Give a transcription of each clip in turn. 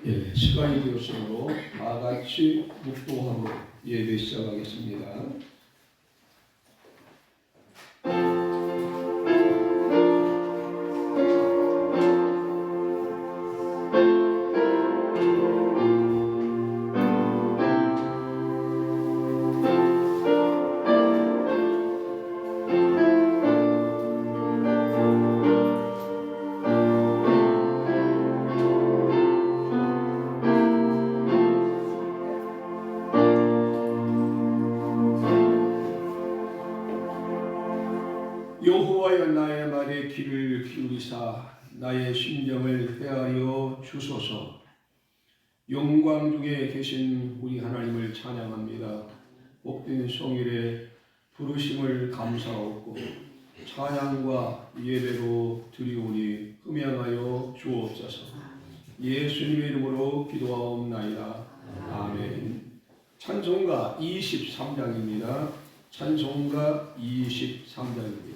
예, 시간이 되었으므로 다 같이 묵도하고 예배 시작하겠습니다. 여호와여, 나의 말에 귀를 기울이사 나의 심정을 헤아려 주소서. 영광 중에 계신 우리 하나님을 찬양합니다. 복된 성일에 부르심을 감사하고 찬양과 예배로 드리오니 흠양하여 주옵소서. 예수님의 이름으로 기도하옵나이다. 아멘. 찬송가 23장입니다. 찬송가 23장입니다.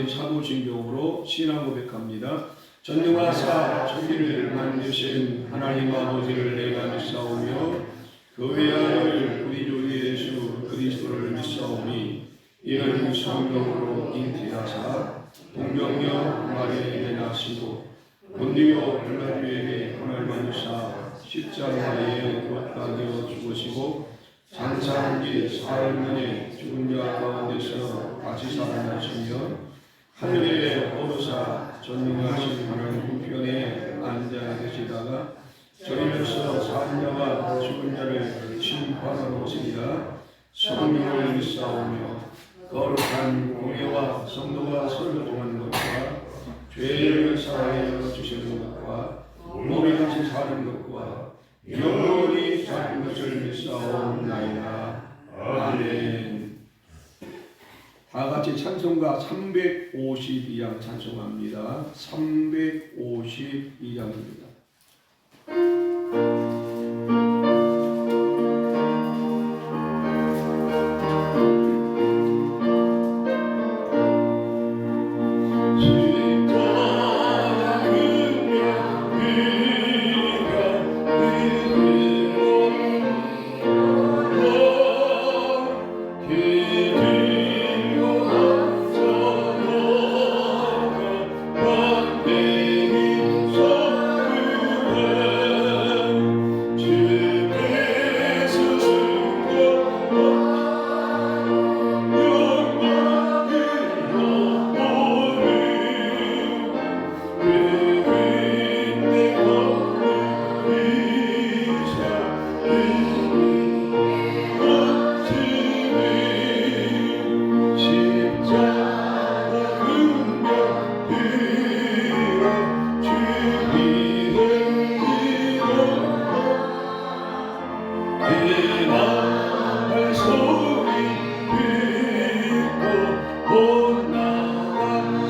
사도신경으로 신앙 고백합니다. 전능하사 천지를 만드신 하나님 아버지를 내가 믿사오며 그 외아들 우리 주 예수 그리스도를 믿사오니 이는 성령으로 잉태하사 동정녀 마리아에게 나시고 본디오 빌라도에게 고난을 받으사 십자가에 못 박여 죽으시고 장사한 지 사흘 만에 죽은 자 가운데서 다시 살아나시며 하늘에 오르사 전능하신 하나님 우편에 앉아 계시다가 저리로서 산 자와 죽은 자를 심판하러 오시리라. 성령을 믿사오며 거룩한 공예와 성도가 서로 통하는 것과 죄를 사하여 주시는 것과 몸이 같이 사는 것과 영원히 사는 것을 믿사옵나이다. 아멘. 다 같이 찬송가 352장 찬송합니다. 352장입니다. 온 나라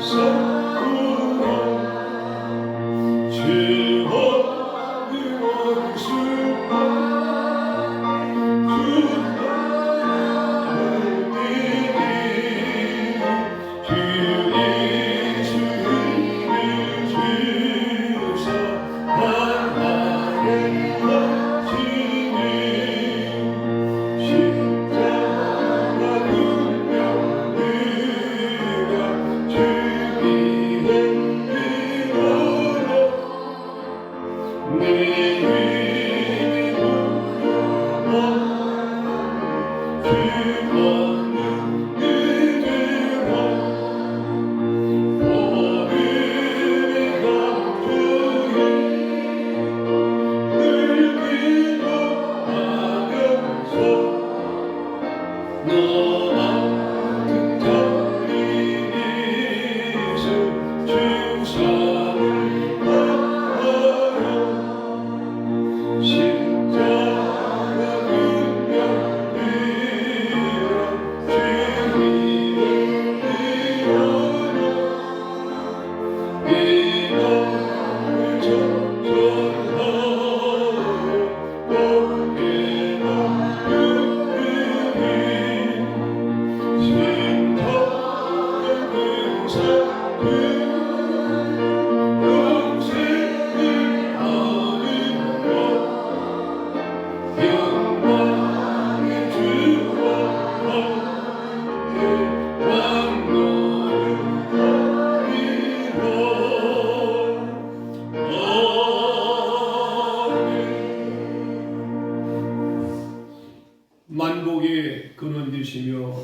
만복의 근원 되시며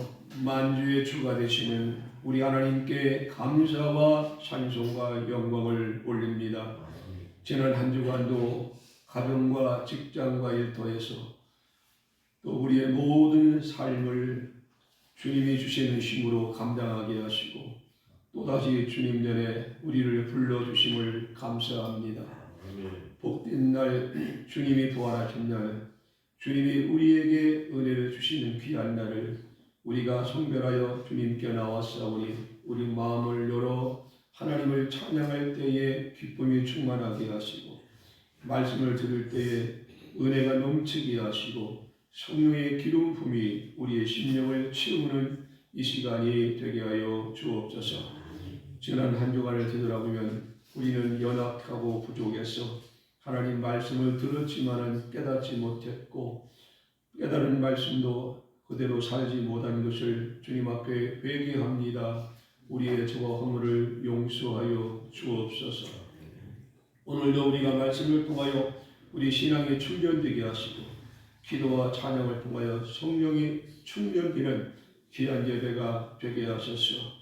만주의 주가 되시는 우리 하나님께 감사와 찬송과 영광을 올립니다. 지난 한 주간도 가정과 직장과 일터에서 또 우리의 모든 삶을 주님이 주시는 힘으로 감당하게 하시고 또다시 주님 전에 우리를 불러주심을 감사합니다. 복된 날, 주님이 부활하신 날, 주님이 우리에게 은혜를 주시는 귀한 날을 우리가 성별하여 주님께 나왔사오니 우리 마음을 열어 하나님을 찬양할 때에 기쁨이 충만하게 하시고 말씀을 들을 때에 은혜가 넘치게 하시고 성령의 기름 부음이 우리의 심령을 채우는 이 시간이 되게 하여 주옵소서. 지난 한 주간을 되돌아보면 우리는 연약하고 부족해서 하나님 말씀을 들었지만은 깨닫지 못했고 깨달은 말씀도 그대로 살지 못한 것을 주님 앞에 회개합니다. 우리의 저와 허물을 용서하여 주옵소서. 오늘도 우리가 말씀을 통하여 우리 신앙이 충전되게 하시고 기도와 찬양을 통하여 성령이 충전되는 귀한 예배가 되게 하소서.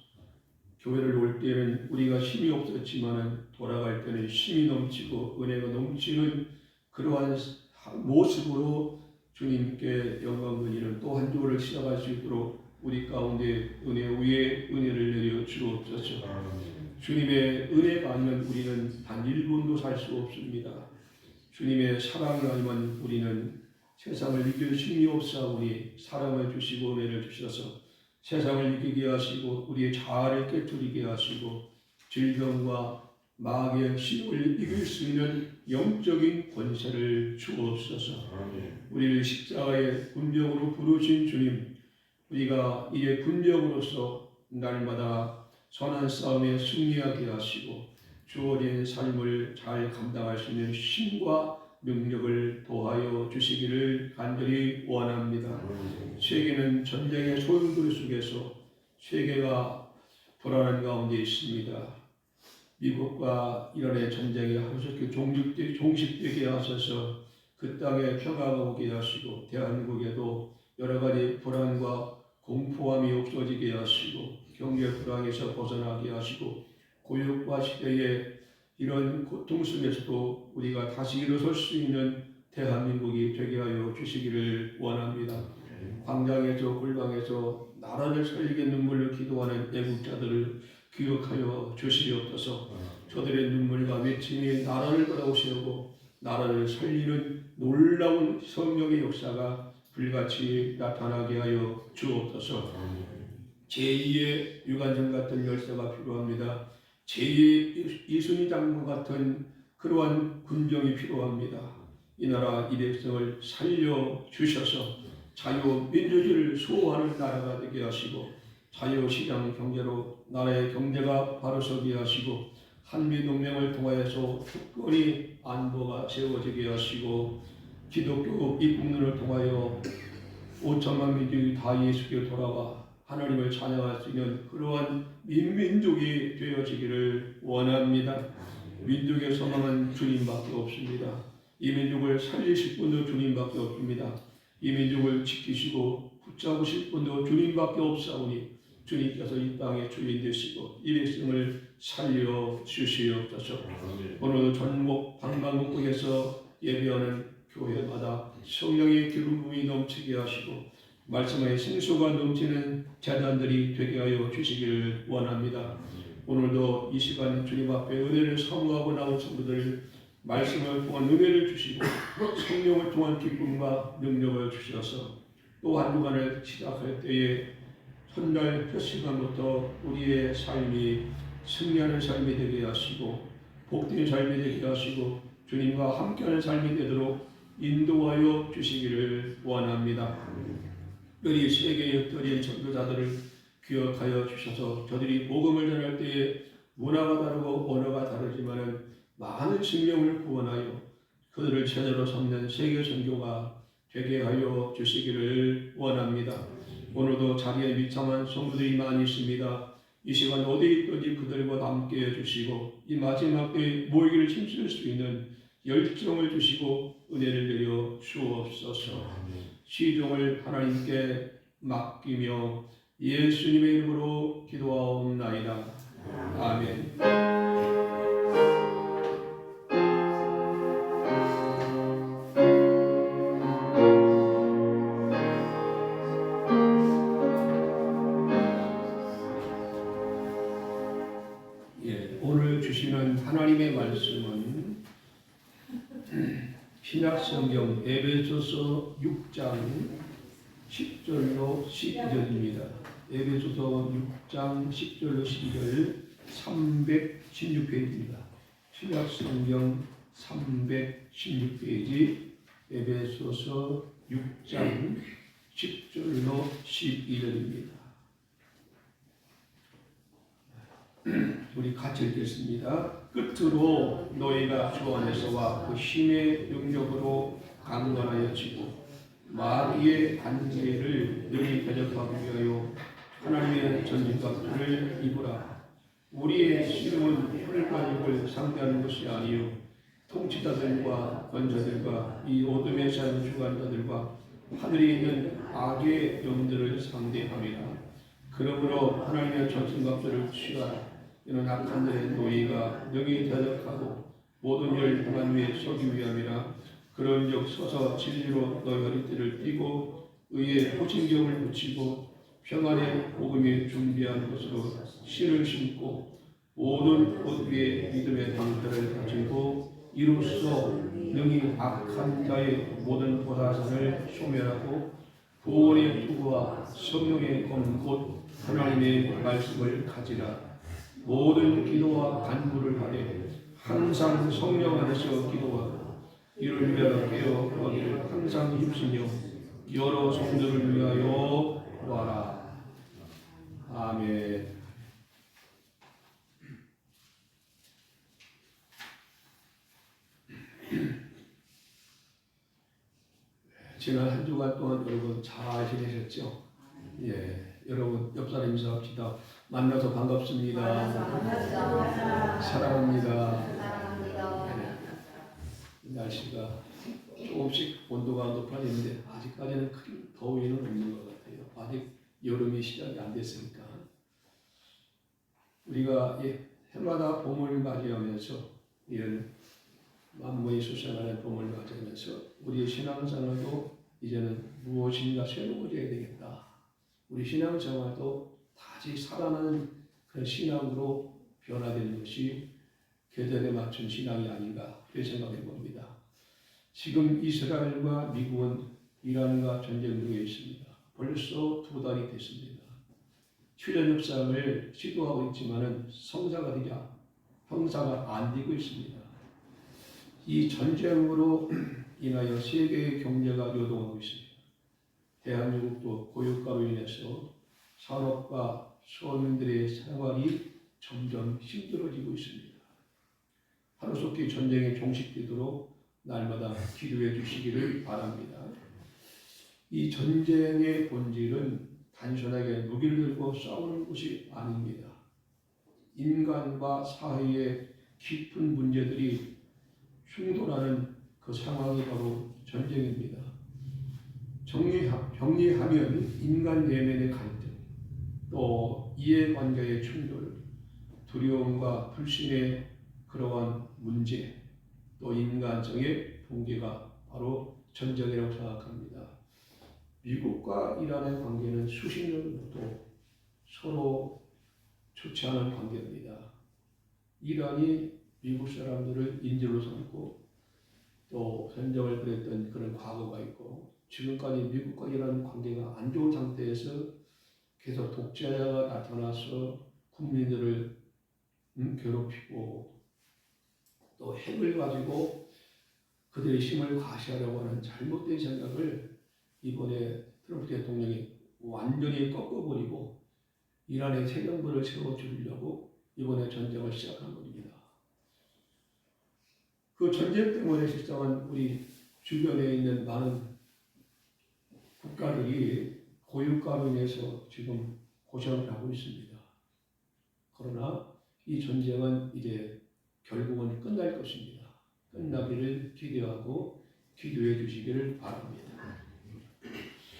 교회를 올 때는 우리가 힘이 없었지만 돌아갈 때는 힘이 넘치고 은혜가 넘치는 그러한 모습으로 주님께 영광 드리는 또 한 주를 시작할 수 있도록 우리 가운데 은혜 위에 은혜를 내려 주옵소서. 주님의 은혜가 아니면 우리는 단 1분도 살 수 없습니다. 주님의 사랑이 아니면 우리는 세상을 이길 힘이 없사오니 사랑을 주시고 은혜를 주셔서 세상을 이기게 하시고 우리의 자아를 깨뜨리게 하시고 질병과 마귀의 시험을 이길 수 있는 영적인 권세를 주옵소서. 우리를 십자가의 군병으로 부르신 주님, 우리가 이제 군병으로서 날마다 선한 싸움에 승리하게 하시고 주어진 삶을 잘 감당할 수 있는 힘과 능력을 도하여 주시기를 간절히 원합니다. 세계는 전쟁의 소용돌이 속에서 세계가 불안한 가운데 있습니다. 미국과 이란의 전쟁이 하루속히 종식되게 하셔서 그 땅에 평화가 오게 하시고 대한민국에도 여러 가지 불안과 공포함이 없어지게 하시고 경제 불황에서 벗어나게 하시고 고육과 시대의 이런 고통 속에서도 우리가 다시 일어설 수 있는 대한민국이 되게 하여 주시기를 원합니다. 광장에서 골방에서 나라를 살리게 눈물로 기도하는 애국자들을 기억하여 주시옵소서. 저들의 눈물과 외침이 나라를 걸어오시고 나라를 살리는 놀라운 성령의 역사가 불같이 나타나게 하여 주옵소서. 제2의 유관전 같은 열사가 필요합니다. 제2의 이순희 장군 같은 그러한 군정이 필요합니다. 이 나라 이 백성을 살려주셔서 자유민주주의를 수호하는 나라가 되게 하시고 자유시장 경제로 나라의 경제가 바로서게 하시고 한미동맹을 통하여서 특권이 안보가 세워지게 하시고 기독교 입국론을 통하여 5천만 민족이 다 예수께 돌아와 하나님을 찬양할 수 있는 그러한 민민족이 되어지기를 원합니다. 민족의 소망은 주님밖에 없습니다. 이 민족을 살리실 분도 주님밖에 없습니다. 이 민족을 지키시고 붙잡으실 분도 주님밖에 없사오니 주님께서 이 땅의 주인 되시고 이 백성을 살려 주시옵소서. 오늘 전국 방방곡곡에서 예배하는 교회마다 성령의 기름부음이 넘치게 하시고 말씀의 생수가 넘치는 제단들이 되게 하여 주시기를 원합니다. 오늘도 이 시간 주님 앞에 은혜를 사모하고 나온 성도들 말씀을 통한 은혜를 주시고 성령을 통한 기쁨과 능력을 주셔서 또 한 주간을 시작할 때에 첫날 첫 시간부터 우리의 삶이 승리하는 삶이 되게 하시고 복된 삶이 되게 하시고 주님과 함께하는 삶이 되도록 인도하여 주시기를 원합니다. 우리 세계에 흩어진 전도자들을 기억하여 주셔서 저들이 복음을 전할 때에 문화가 다르고 언어가 다르지만은 많은 생명을 구원하여 그들을 제대로 삼는 세계 선교가 되게 하여 주시기를 원합니다. 오늘도 자리에 비참한 성도들이 많이 있습니다. 이 시간 어디 있든지 그들과 함께 해주시고 이 마지막 때에 모이기를 힘쓸 수 있는 열정을 주시고 은혜를 내려 주옵소서. 시종을 하나님께 맡기며 예수님의 이름으로 기도하옵나이다. 아멘. 오늘 주시는 하나님의 말씀은 신약성경 에베소서 6장 10절로 12절입니다. 에베소서 6장 10절로 12절 316페이지입니다. 신약성경 316페이지 에베소서 6장 10절로 12절입니다. 우리 같이 읽겠습니다. 끝으로 너희가 주 안에서와 그 힘의 능력으로 강건하여 지고 마귀의 반지를 능히 대적하기 위하여 하나님의 전진갑주를 입으라. 우리의 씨름은 혈관육을 상대하는 것이 아니요 통치자들과 권세들과 이 어둠의 사는 주관자들과 하늘에 있는 악의 영들을 상대함이라. 그러므로 하나님의 전진갑주를 취하라. 이는 악한 자의 노예가 능히 대적하고 모든 일 불안 위에 서기 위함이라. 그런즉 서서 진리로 너희 허리띠를 띠고 의의 호신경을 붙이고 평안의 복음이 준비한 것으로 씨를 신고 모든 옷 위에 믿음의 방패를 가지고 이로써 능히 악한 자의 모든 보사선을 소멸하고 구원의 투구와 성령의 검 곧 하나님의 말씀을 가지라. 모든 기도와 간구를 하되 항상 성령 안에서 기도하고 이를 위하여 깨어 구하기를 항상 힘쓰며 여러 성도를 위하여 구하라. 아멘. 지난 한 주간 동안 여러분 잘 지내셨죠? 예, 여러분 옆 사람 인사합시다. 만나서 반갑습니다. 사랑합니다. 날씨가 조금씩 온도가 높아지는데 아직까지는 큰 더위는 없는 것 같아요. 아직 여름이 시작이 안 됐으니까. 우리가 해마다 봄을 맞이하면서 이런 만물이 수생하는 봄을 맞이하면서 우리의 신앙생활도 이제는 무엇인가 새로워져야 되겠다. 우리 신앙생활도 다시 살아나는 그런 신앙으로 변화되는 것이 계절에 맞춘 신앙이 아닌가 그렇게 생각해 봅니다. 지금 이스라엘과 미국은 이란과 전쟁 중에 있습니다. 벌써 2달이 됐습니다. 휴전 협상을 시도하고 있지만은 성사가 되자 형사가 안 되고 있습니다. 이 전쟁으로 인하여 세계의 경제가 요동하고 있습니다. 대한민국도 고유가로 인해서 산업과 서민들의 생활이 점점 힘들어지고 있습니다. 하루속히 전쟁이 종식되도록 날마다 기도해 주시기를 바랍니다. 이 전쟁의 본질은 단순하게 무기를 들고 싸우는 것이 아닙니다. 인간과 사회의 깊은 문제들이 충돌하는 그 상황이 바로 전쟁입니다. 정리하면 인간 내면의 갈등, 또 이해관계의 충돌, 두려움과 불신의 그러한 문제, 또 인간성의 붕괴가 바로 전쟁이라고 생각합니다. 미국과 이란의 관계는 수십 년부터 서로 좋지 않은 관계입니다. 이란이 미국 사람들을 인질로 삼고 또 전쟁을 벌였던 그런 과거가 있고, 지금까지 미국과 이란 관계가 안 좋은 상태에서 계속 독재자가 나타나서 국민들을 괴롭히고 또 핵을 가지고 그들의 힘을 과시하려고 하는 잘못된 생각을 이번에 트럼프 대통령이 완전히 꺾어버리고 이란의 새 정부를 세워주려고 이번에 전쟁을 시작한 겁니다. 그 전쟁 때문에 실상은 우리 주변에 있는 많은 국가들이 고유가로 인해서 지금 고생을 하고 있습니다. 그러나 이 전쟁은 이제 결국은 끝날 것입니다. 끝나기를 기대하고 기도해 주시기를 바랍니다.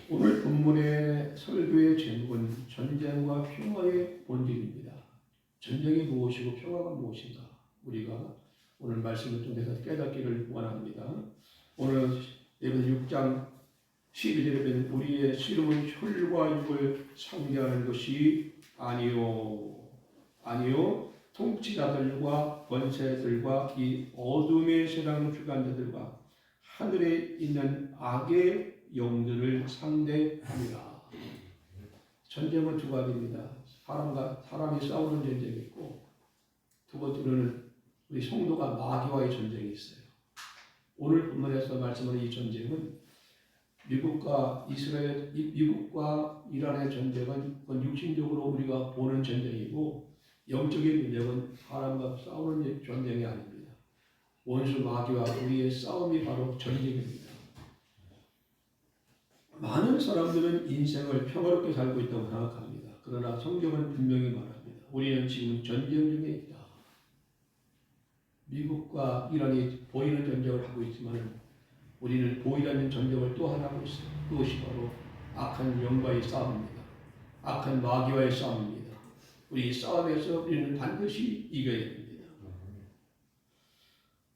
오늘 본문의 설교의 제목은 전쟁과 평화의 본질입니다. 전쟁이 무엇이고 평화가 무엇인가? 우리가 오늘 말씀을 통해서 깨닫기를 원합니다. 오늘 예배는 6장 12절에 보면 우리의 씨름은 혈과 육을 상대하는 것이 아니요 통치자들과 권세들과 이 어둠의 세상 주관자들과 하늘에 있는 악의 영들을 상대합니다. 전쟁은 두 가지입니다. 사람과 사람이 싸우는 전쟁이 있고, 두 번째로는 우리 성도가 마귀와의 전쟁이 있어요. 오늘 본문에서 말씀하는 이 전쟁은 미국과 이란의 전쟁은 육신적으로 우리가 보는 전쟁이고, 영적인 전쟁은 사람과 싸우는 전쟁이 아닙니다. 원수 마귀와 우리의 싸움이 바로 전쟁입니다. 많은 사람들은 인생을 평화롭게 살고 있다고 생각합니다. 그러나 성경은 분명히 말합니다. 우리는 지금 전쟁 중에 있다. 미국과 이란이 보이는 전쟁을 하고 있지만 우리는 보이지 않는 전쟁을 또 하나 하고 있어요. 그것이 바로 악한 영과의 싸움입니다. 악한 마귀와의 싸움입니다. 우리 이 싸움에서 우리는 반드시 이겨야 됩니다.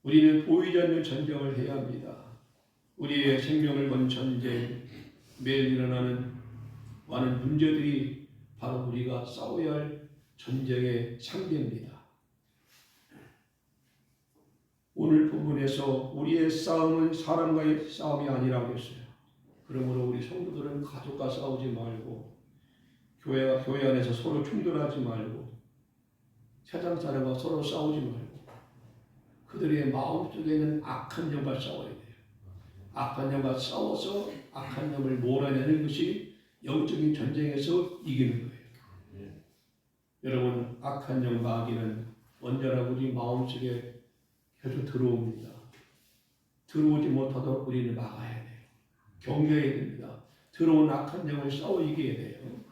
우리는 보이지 않는 전쟁을 해야 합니다. 우리의 생명을 건 전쟁, 매일 일어나는 많은 문제들이 바로 우리가 싸워야 할 전쟁의 상대입니다. 오늘 본문에서 우리의 싸움은 사람과의 싸움이 아니라고 했어요. 그러므로 우리 성도들은 가족과 싸우지 말고 교회 안에서 서로 충돌하지 말고 세상 사람과 서로 싸우지 말고 그들의 마음속에 있는 악한 영과 싸워야 돼요. 악한 영과 싸워서 악한 영을 몰아내는 것이 영적인 전쟁에서 이기는 거예요. 여러분, 악한 영 마귀는 언제나 우리 마음속에 계속 들어옵니다. 들어오지 못하도록 우리는 막아야 돼요. 경계해야 됩니다. 들어온 악한 영을 싸워 이겨야 돼요.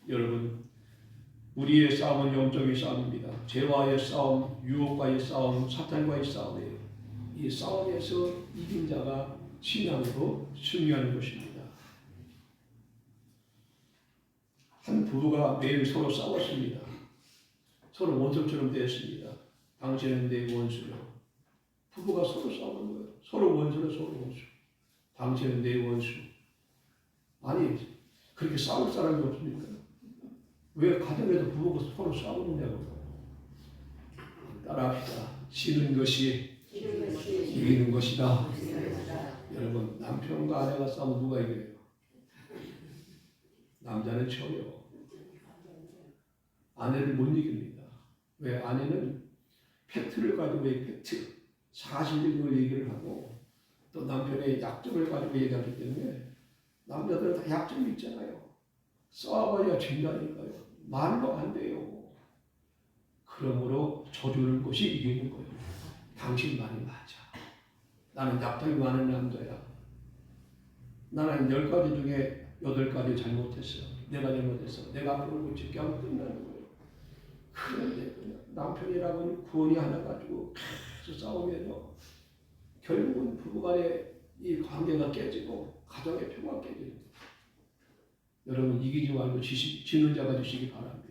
여러분, 우리의 싸움은 영적인 싸움입니다. 죄와의 싸움, 유혹과의 싸움, 사탄과의 싸움이에요. 이 싸움에서 이긴 자가 신앙으로 승리하는 것입니다. 한 부부가 매일 서로 싸웠습니다. 서로 원수처럼 되었습니다. 당신은 내 원수요. 부부가 서로 싸우는 거예요. 서로 원수로 서로 원수. 당신은 내 원수. 아니, 그렇게 싸울 사람이 없습니까? 왜 가정에서 부부가 서로 싸우느냐고. 따라합시다. 지는 것이 이기는 것이다. 여러분, 남편과 아내가 싸우면 누가 이겨요? 남자는 져요. 아내를 못 이깁니다. 왜? 아내는 팩트를 가지고 팩트, 사실적인 걸 얘기를 하고 또 남편의 약점을 가지고 얘기하기 때문에 남자들은 다 약점이 있잖아요. 싸워봐야 진다니까요. 말로 안 돼요. 그러므로 져주는 것이 이기는 거예요. 당신 말이 맞아. 나는 약점이 많은 남자야. 나는 10가지 중에 8가지 잘못했어. 내가 잘못했어. 내가 앞으로 고칠게 하면 끝나는 거예요. 그런데 남편이라고는 구원이 하나 가지고 계속 싸우면요. 결국은 부부간의 이 관계가 깨지고 가정의 평화가 깨지는 거예요. 여러분 이기지 말고 지는 자가 되시기 바랍니다.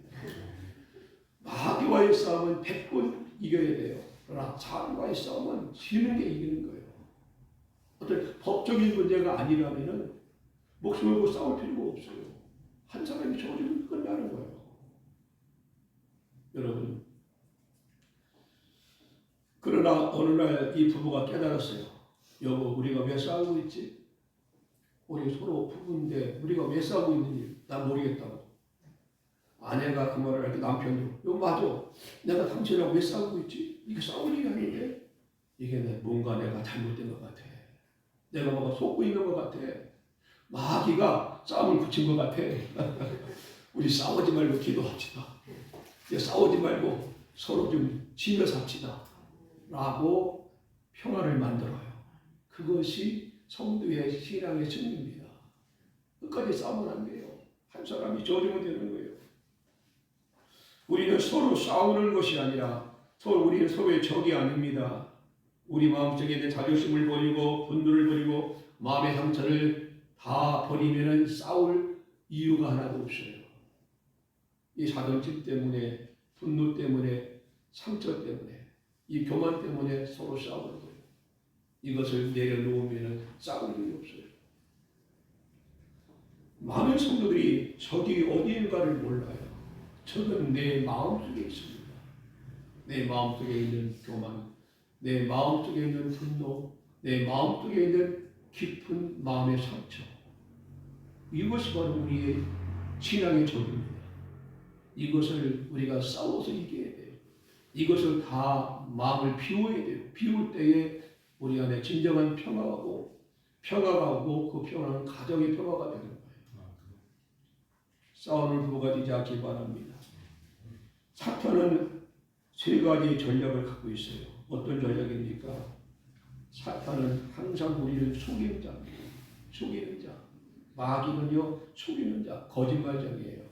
마귀와의 싸움은 100번 이겨야 돼요. 그러나 사람과의 싸움은 지는 게 이기는 거예요. 어떤 법적인 문제가 아니라면은 목숨을 걸고 싸울 필요가 없어요. 한 사람이 저주면 끝나는 거예요. 여러분, 그러나 어느 날 이 부부가 깨달았어요. 여보, 우리가 왜 싸우고 있지? 우리 서로 부부인데 우리가 왜 싸우고 있는지 난 모르겠다고. 아내가 그 말을 할때 남편도 이거 맞아. 내가 당신하고 왜 싸우고 있지? 이게 싸울 일이 아닌데 이게 뭔가 내가 잘못된 것 같아. 내가 뭔가 속고 있는 것 같아. 마귀가 싸움을 붙인 것 같아. 우리 싸우지 말고 기도합시다. 싸우지 말고 서로 좀 지며 삽시다. 라고 평화를 만들어요. 그것이 성도의 신앙의 승리입니다. 끝까지 싸우면 안 돼요. 한 사람이 저주면 되는 거예요. 우리는 서로 싸우는 것이 아니라 우리는 서로의 적이 아닙니다. 우리 마음속에 있는 자존심을 버리고 분노를 버리고 마음의 상처를 다 버리면 싸울 이유가 하나도 없어요. 이 자존심 때문에, 분노 때문에, 상처 때문에, 이 교만 때문에 서로 싸우는 거예요. 이것을 내려놓으면 싸울 일이 없어요. 많은 성도들이 적이 어디인가를 몰라요. 적은 내 마음속에 있습니다. 내 마음속에 있는 교만, 내 마음속에 있는 분노, 내 마음속에 있는 깊은 마음의 상처. 이것이 바로 우리의 신앙의 적입니다. 이것을 우리가 싸워서 이겨야 돼요. 이것을 다 마음을 비워야 돼요. 비울 때에 우리 안에 진정한 평화가 오고 그 평화는 가정의 평화가 되는 거예요. 싸우는 부부가 되지 않기 바랍니다. 사탄은 세 가지 전략을 갖고 있어요. 어떤 전략입니까? 사탄은 항상 우리를 속이는 자입니다. 속이는 자. 마귀는요, 속이는 자, 거짓말장이에요.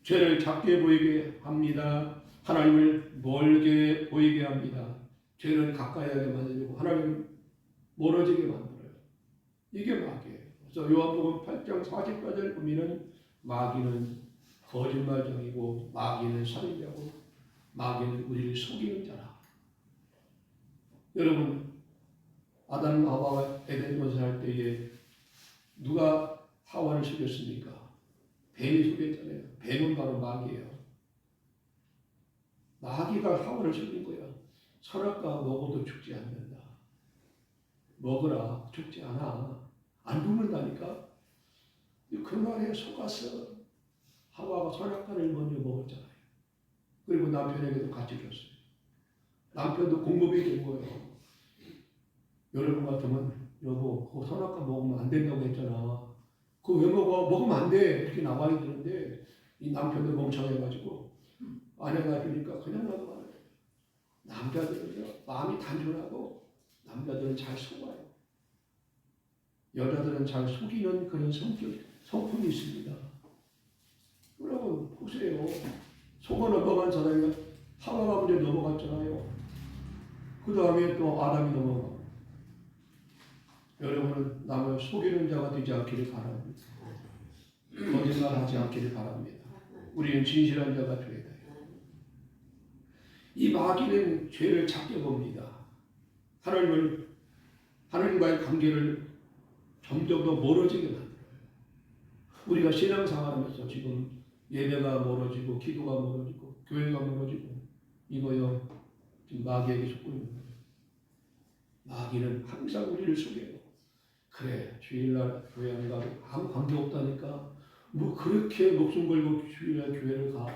죄를 작게 보이게 합니다. 하나님을 멀게 보이게 합니다. 죄는 가까이 하게 만들고 하나님을 멀어지게 만들어요. 이게 마귀예요. 그래서 요한복음 8장 40절을 보면은 마귀는 거짓말장이고 마귀는 살인자고 마귀는 우리를 속이는 자라. 여러분, 아담 하와가 에덴 동산을 할 때에 누가 하와를 속였습니까? 뱀이 속였잖아요. 뱀은 바로 마귀예요. 마귀가 하와를 속인 거야. 선악과 먹어도 죽지 않는다. 먹으라, 죽지 않아. 안 죽는다니까. 그 말에 속아서 하와가 선악과를 먼저 먹었잖아요. 그리고 남편에게도 같이 줬어요. 남편도 공급이 된 거예요. 여러분 같으면 여보, 그 선악과 먹으면 안 된다고 했잖아. 그거 왜 먹어? 먹으면 안 돼. 이렇게 나와야 되는데 이 남편도 멍청해가지고 아내가 주니까 그냥 놔둬가는 거예요. 남자들은요, 마음이 단순하고 남자들은 잘 속아요. 여자들은 잘 속이는 그런 성품이 있습니다. 여러분 보세요. 속아 넘어간 사람이 하와가 먼저 넘어갔잖아요. 그 다음에 또 아담이 넘어가고. 여러분은 남을 속이는 자가 되지 않기를 바랍니다. 거짓말하지 않기를 바랍니다. 우리는 진실한 자가 되어야 돼요. 이 마귀는 죄를 작게 봅니다. 하나님과의 관계를 점점 더 멀어지게 만들어요. 우리가 신앙생활하면서 지금 예배가 멀어지고 기도가 멀어지고 교회가 멀어지고 이거요 지금 마귀에게 속고 있는 거예요. 마귀는 항상 우리를 속여요. 그래, 주일날 교회 안 가고 아무 관계 없다니까 뭐 그렇게 목숨 걸고 주일날 교회를 가.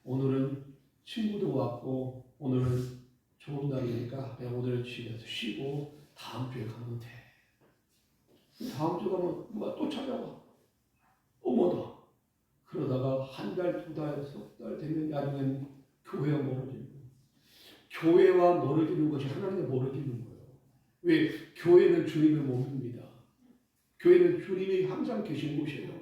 오늘은 친구도 왔고 오늘은 좋은 날이니까 그냥 오늘은 집에서 쉬고 다음 주에 가면 돼. 다음 주 가면 누가 또 찾아와. 어머나. 그러다가 한 달, 두 달, 석 달 되면 나중엔 교회와 멀어지고 교회와 멀어지는 것이 하나님과 멀어지는 거예요. 왜? 교회는 주님의 몸입니다. 교회는 주님이 항상 계신 곳이에요.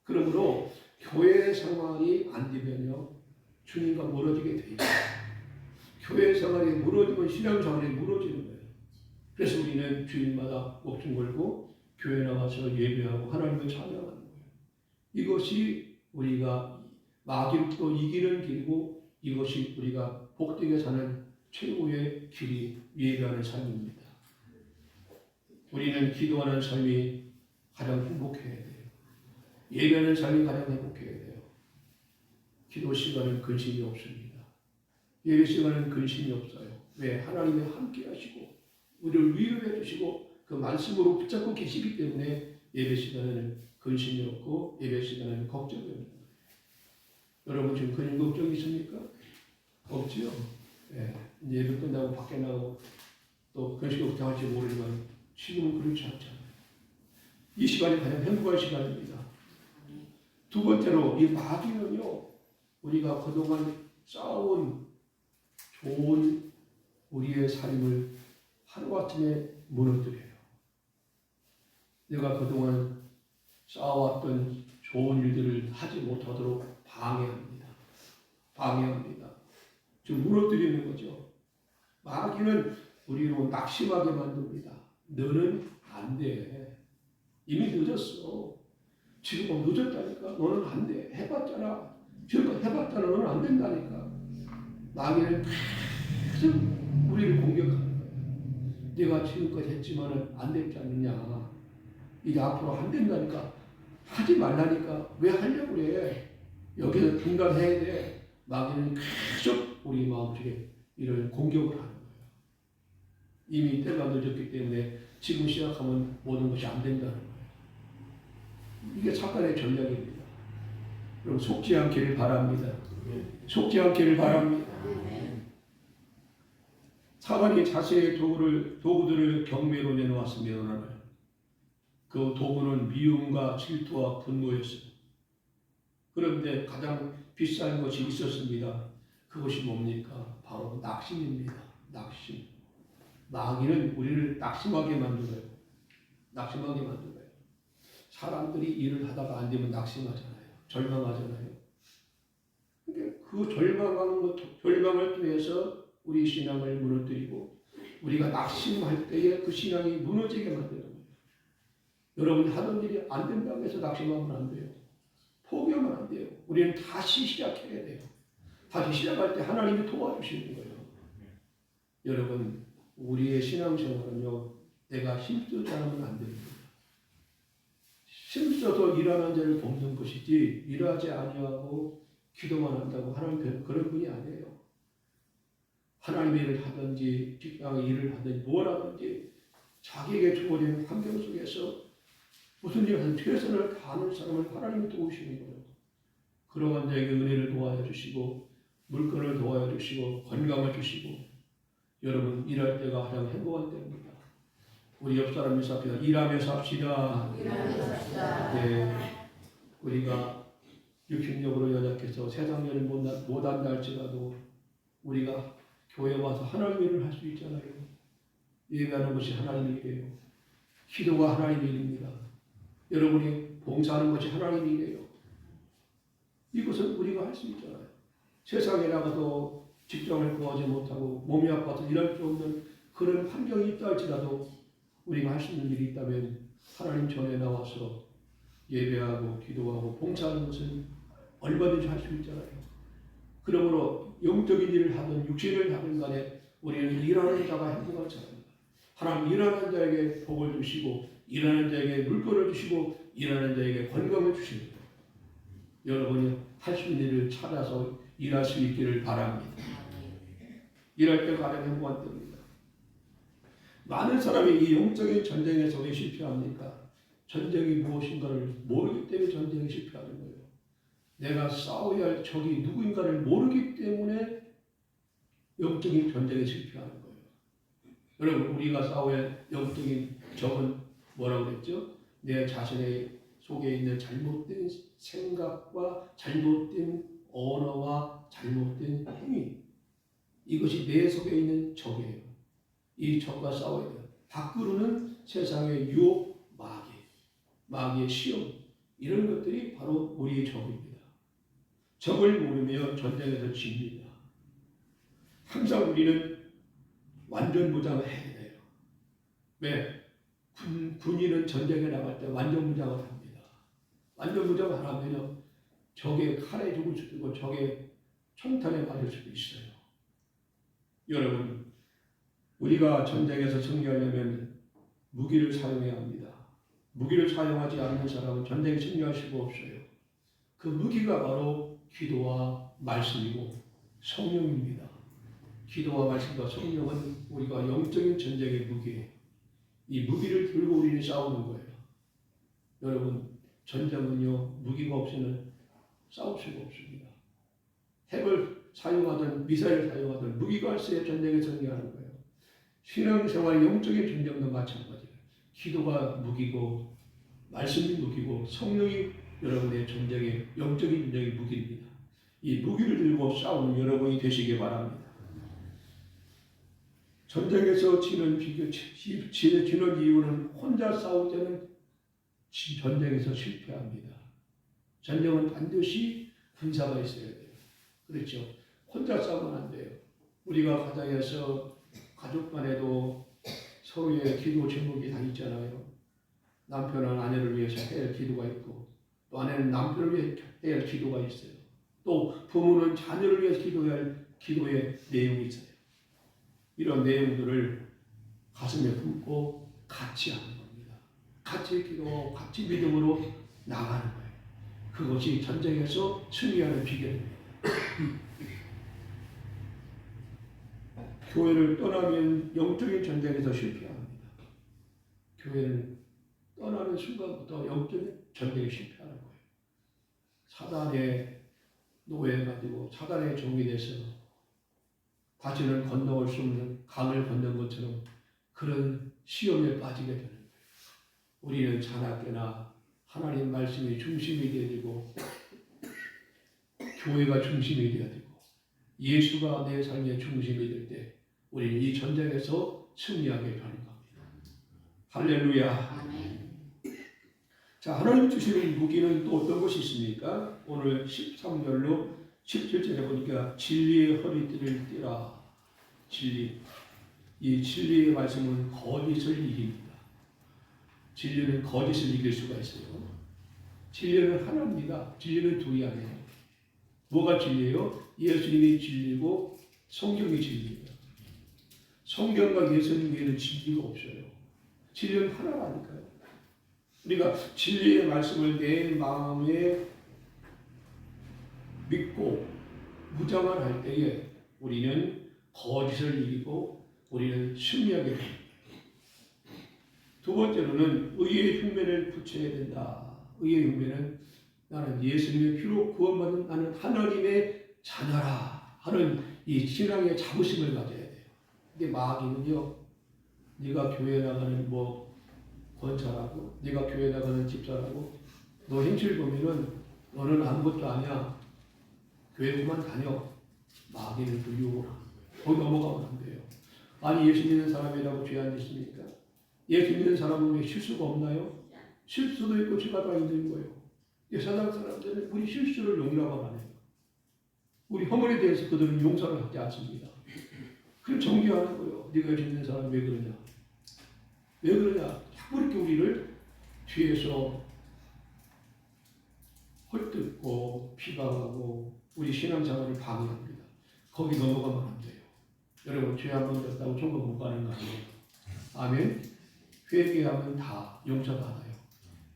그러므로 교회 생활이 안 되면요 주님과 멀어지게 돼 있어요. 교회 생활이 무너지면 신앙 생활이 무너지는 거예요. 그래서 우리는 주일마다 목숨 걸고 교회 나가서 예배하고 하나님을 찬양하는 거예요. 이것이 우리가 마귀를 또 이기는 길이고 이것이 우리가 복되게 사는 최고의 길이 예배하는 삶입니다. 우리는 기도하는 삶이 가장 행복해야 돼요. 예배하는 삶이 가장 행복해야 돼요. 기도 시간은 근심이 없습니다. 예배 시간은 근심이 없어요. 왜? 하나님이 함께 하시고 우리를 위로해 주시고 그 말씀으로 붙잡고 계시기 때문에 예배 시간에는 근심이 없고 예배 시간에는 걱정이 없는 거예요. 여러분 지금 근심 걱정이 있습니까? 없지요? 네. 예배 끝나고 밖에 나가고 또 근심 걱정할지 모르지만 지금은 그렇지 않잖아요. 이 시간이 가장 행복한 시간입니다. 두 번째로 이 마귀는요, 우리가 그동안 쌓아온 좋은 우리의 삶을 하루아침에 무너뜨려요. 내가 그동안 쌓아왔던 좋은 일들을 하지 못하도록 방해합니다. 방해합니다. 좀 무너뜨리는 거죠. 마귀는 우리로 낙심하게 만듭니다. 너는 안 돼. 이미 늦었어. 지금 늦었다니까. 너는 안 돼. 해봤잖아. 지금까지 해봤잖아. 너는 안 된다니까. 마귀는 계속 우리를 공격하는 거예요. 내가 지금까지 했지만은 안 됐지 않느냐. 이제 앞으로 안 된다니까. 하지 말라니까. 왜 하려고 그래. 여기서 중단해야 돼. 마귀는 계속 우리 마음속에 이런 공격을 하는 거예요. 이미 때가 늦었기 때문에 지금 시작하면 모든 것이 안 된다는 거예요. 이게 사탄의 전략입니다. 그럼 속지 않기를 바랍니다. 속지 않기를 바랍니다. 사탄이 자신의 도구들을 경매로 내놓았으면 그 도구는 미움과 질투와 분노였어요. 그런데 가장 비싼 것이 있었습니다. 그것이 뭡니까? 바로 낙심입니다. 낙심. 마귀는 우리를 낙심하게 만들어요. 낙심하게 만들어요. 사람들이 일을 하다가 안 되면 낙심하잖아요. 절망하잖아요. 그러니까 그 절망을 통해서 우리 신앙을 무너뜨리고 우리가 낙심할 때에 그 신앙이 무너지게 만드는 거예요. 여러분이 하던 일이 안 된다고 해서 낙심하면 안 돼요. 포기하면 안 돼요. 우리는 다시 시작해야 돼요. 다시 시작할 때 하나님이 도와주시는 거예요. 여러분, 우리의 신앙생활은요, 내가 힘쓰지 않으면 안 됩니다. 힘써서 일하는 자를 돕는 것이지 일하지 아니하고 기도만 한다고 하나님 그런 분이 아니에요. 하나님의 일을 하든지 직장의 일을 하든지 뭘 하든지 자기에게 주어진 환경 속에서 무슨 일을 하든 최선을 다하는 사람을 하나님이 도우시는 거예요. 그러한 자에게 은혜를 도와여 주시고 물건을 도와여 주시고 건강을 주시고 여러분 일할 때가 가장 행복한 때입니다. 우리 옆 사람 인사합시다. 일하면서 합시다. 네, 우리가 육신적으로 연약해서 세상 일을 못한다 할지라도 우리가 교회 와서 하나님의 일을 할 수 있잖아요. 예배하는 것이 하나님의 일이에요. 기도가 하나님의 일입니다. 여러분이 봉사하는 것이 하나님의 일이에요. 이것은 우리가 할 수 있잖아요. 세상에 나가서 직장을 구하지 못하고 몸이 아파서 일할 수 없는 그런 환경이 있다 할지라도 우리가 할 수 있는 일이 있다면 하나님 전에 나와서 예배하고 기도하고 봉사하는 것은 얼마든지 할 수 있잖아요. 그러므로 영적인 일을 하든 육신을 하든 간에 우리는 일하는 자가 행복한 자입니다. 하나님 일하는 자에게 복을 주시고 일하는 자에게 물건을 주시고 일하는 자에게 건강을 주십니다. 여러분이 할 수 있는 일을 찾아서 일할 수 있기를 바랍니다. 일할 때가 가장 행복한 때입니다. 많은 사람이 이 영적인 전쟁에서 왜 실패합니까? 전쟁이 무엇인가를 모르기 때문에 전쟁이 실패하는 거예요. 내가 싸워야 할 적이 누구인가를 모르기 때문에 영적인 전쟁에 실패하는 거예요. 여러분, 우리가 싸워야 할 영적인 적은 뭐라고 그랬죠? 내 자신의 속에 있는 잘못된 생각과 잘못된 언어와 잘못된 행위, 이것이 내 속에 있는 적이에요. 이 적과 싸워야 돼요. 밖으로는 세상의 유혹, 마귀의 시험, 이런 것들이 바로 우리의 적입니다. 적을 모르며 전쟁에서 집니다. 항상 우리는 완전 무장을 해야 돼요. 왜? 군인은 전쟁에 나갈 때 완전 무장을 합니다. 완전 무장을 안 하면 적의 칼에 죽을 수도 있고 적의 총탄에 맞을 수도 있어요. 여러분, 우리가 전쟁에서 승리하려면 무기를 사용해야 합니다. 무기를 사용하지 않는 사람은 전쟁에 승리할 수가 없어요. 그 무기가 바로 기도와 말씀이고 성령입니다. 기도와 말씀과 성령은 우리가 영적인 전쟁의 무기예요. 이 무기를 들고 우리는 싸우는 거예요. 여러분, 전쟁은요, 무기가 없이는 싸울 수가 없습니다. 핵을 사용하든 미사일을 사용하든 무기가 있어야 전쟁에 승리하는 거예요. 신앙생활 영적인 전쟁도 마찬가지예요. 기도가 무기고 말씀이 무기고 성령이 여러분의 전쟁의 영적인 전쟁의 무기입니다. 이 무기를 들고 싸우는 여러분이 되시기 바랍니다. 전쟁에서 지는 이유는 혼자 싸울 때는 전쟁에서 실패합니다. 전쟁은 반드시 군사가 있어야 돼요. 그렇죠? 혼자 싸우면 안 돼요. 우리가 가정에서 가족 간에도 서로의 기도 제목이 다 있잖아요. 남편은 아내를 위해서 해야 할 기도가 있고 또 아내는 남편을 위해 해야 할 기도가 있어요. 또 부모는 자녀를 위해서 기도해야 할 기도의 내용이 있어요. 이런 내용들을 가슴에 품고 같이 하는 겁니다. 같이 기도하고 같이 믿음으로 나가는 거예요. 그것이 전쟁에서 승리하는 비결입니다. 교회를 떠나면 영적인 전쟁에서 실패합니다. 교회는 떠나는 순간부터 영적인 전쟁에 실패하는 거예요. 사단의 노예에 가지고 사단의 종이 돼서 다시는 건너올 수 없는 강을 건넌 것처럼 그런 시험에 빠지게 되는 거예요. 우리는 자나깨나 하나님 말씀이 중심이 되어야 되고 교회가 중심이 되어야 되고 예수가 내 삶의 중심이 될 때 우리는 이 전쟁에서 승리하게 되는 겁니다. 할렐루야. 자, 하나님 주시는 무기는 또 어떤 것이 있습니까? 오늘 13절로 17절에 보니까 진리의 허리띠를 띠라. 진리. 이 진리의 말씀은 거짓을 이깁니다. 진리는 거짓을 이길 수가 있어요. 진리는 하나입니다. 진리는 둘이 아니에요. 뭐가 진리예요? 예수님이 진리고 성경이 진리예요. 성경과 예수님 외에는 진리가 없어요. 진리는 하나라니까요. 우리가 진리의 말씀을 내 마음에 믿고 무장을 할 때에 우리는 거짓을 이기고 우리는 승리하게 됩니다. 두 번째로는 의의 흉배를 붙여야 된다. 의의 흉배는 나는 예수님의 피로 구원받은 나는 하나님의 자녀라 하는 이 신앙의 자부심을 가져야 돼요. 근데 마귀는요, 네가 교회 나가는 권사라고, 네가 교회 나가는 집사라고, 너 행실 보면은 너는 아무것도 아니야. 교회 그만 다녀. 마귀는 그 유혹을 하는 거예요. 거기 넘어가면 안 돼요. 아니 예수 믿는 사람이라고 죄 안 짓습니까? 예수 믿는 사람은 왜 실수가 없나요? 실수도 있고 죄가 다 있는 거예요. 세상 사람들은 우리 실수를 용납을 안 해요. 우리 허물에 대해서 그들은 용서를 하지 않습니다. 그럼 정죄하는 거예요. 네가 예수 믿는 사람 왜 그러냐? 왜 그러냐? 자꾸 이렇게 우리를 뒤에서 헐뜯고 비방하고 우리 신앙생활을 방해합니다. 거기 넘어가면 안 돼요. 여러분 죄 한 번 졌다고 천국 못 가는 거 아니에요. 아멘. 회개하면 다 용서받아요.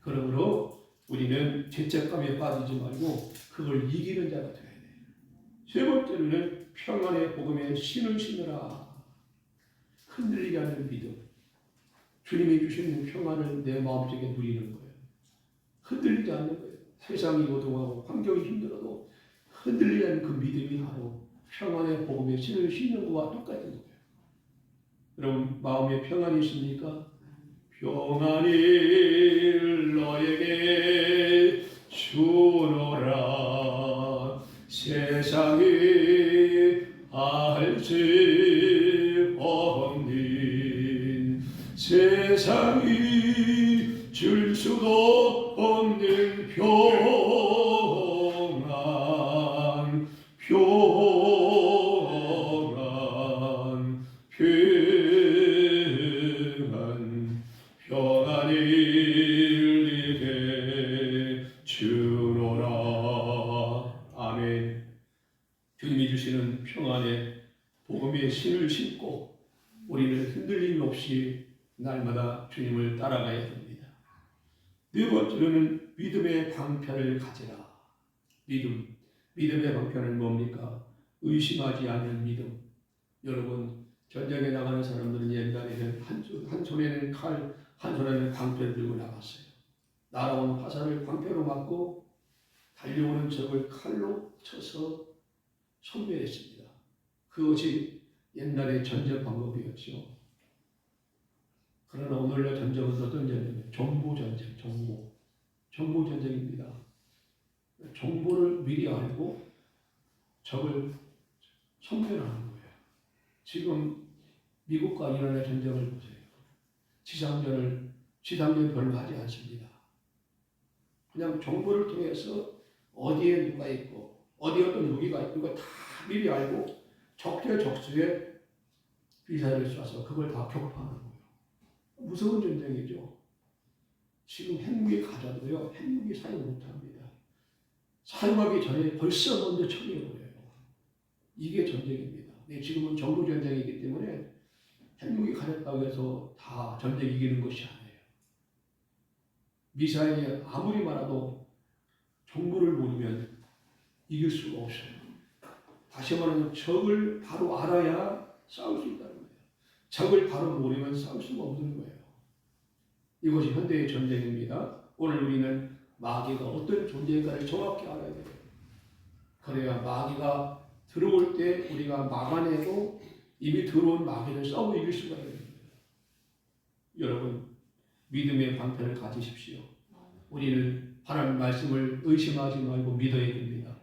그러므로 우리는 죄책감에 빠지지 말고 그걸 이기는 자가 되어야 돼요. 세 번째로는 평안의 복음에 신을 신으라. 흔들리지 않는 믿음. 주님이 주시는 평안을 내 마음속에 누리는 거예요. 흔들리지 않는 거예요. 세상이 고통하고 환경이 힘들어도 흔들리지 않는 그 믿음이 바로 평안의 복음에 신을 신는 것과 똑같은 거예요. 여러분 마음에 평안이 있습니까? 평안이 너에게 주노라. 세상이 알지 없는 세상이 줄 수도 없는 평안 평안 평안 평안에 복음의 신을 신고 우리는 흔들림 없이 날마다 주님을 따라가야 됩니다. 네 번째로는 믿음의 방편을 가지라. 믿음의 방편은 뭡니까? 의심하지 않는 믿음. 여러분, 전쟁에 나가는 사람들은 옛날에는 한 손에는 칼, 한 손에는 방패를 들고 나갔어요. 날아온 화살을 방패로 맞고 달려오는 적을 칼로 쳐서 섬멸했습니다. 그것이 옛날의 전쟁 방법이었죠. 그러나 오늘날 전쟁은 어떤 전쟁이에요? 정보전쟁, 정보전쟁입니다. 정보를 미리 알고 적을 섬멸하는 거예요. 지금 미국과 이란의 전쟁을 보세요. 지상전 별로 하지 않습니다. 그냥 정보를 통해서 어디에 누가 있고 어디에 어떤 무기가 있고 이거 다 미리 알고 적재적소에 미사일을 쏴서 그걸 다 격파하는 거예요. 무서운 전쟁이죠. 지금 핵무기 가져도요, 핵무기 사용 못합니다. 사용하기 전에 벌써 먼저 처리해버려요. 이게 전쟁입니다. 네, 지금은 정보전쟁이기 때문에 핵무기 가졌다고 해서 다 전쟁 이기는 것이 아니에요. 미사일이 아무리 많아도 정보를 모르면 이길 수가 없어요. 다시 말하면 적을 바로 알아야 싸울 수 있다는 거예요. 적을 바로 모르면 싸울 수가 없는 거예요. 이것이 현대의 전쟁입니다. 오늘 우리는 마귀가 어떤 존재인가를 정확히 알아야 돼요. 그래야 마귀가 들어올 때 우리가 막아내고 이미 들어온 마귀를 싸워 이길 수가 있는 거예요. 여러분, 믿음의 방편을 가지십시오. 우리는 하나님 말씀을 의심하지 말고 믿어야 됩니다.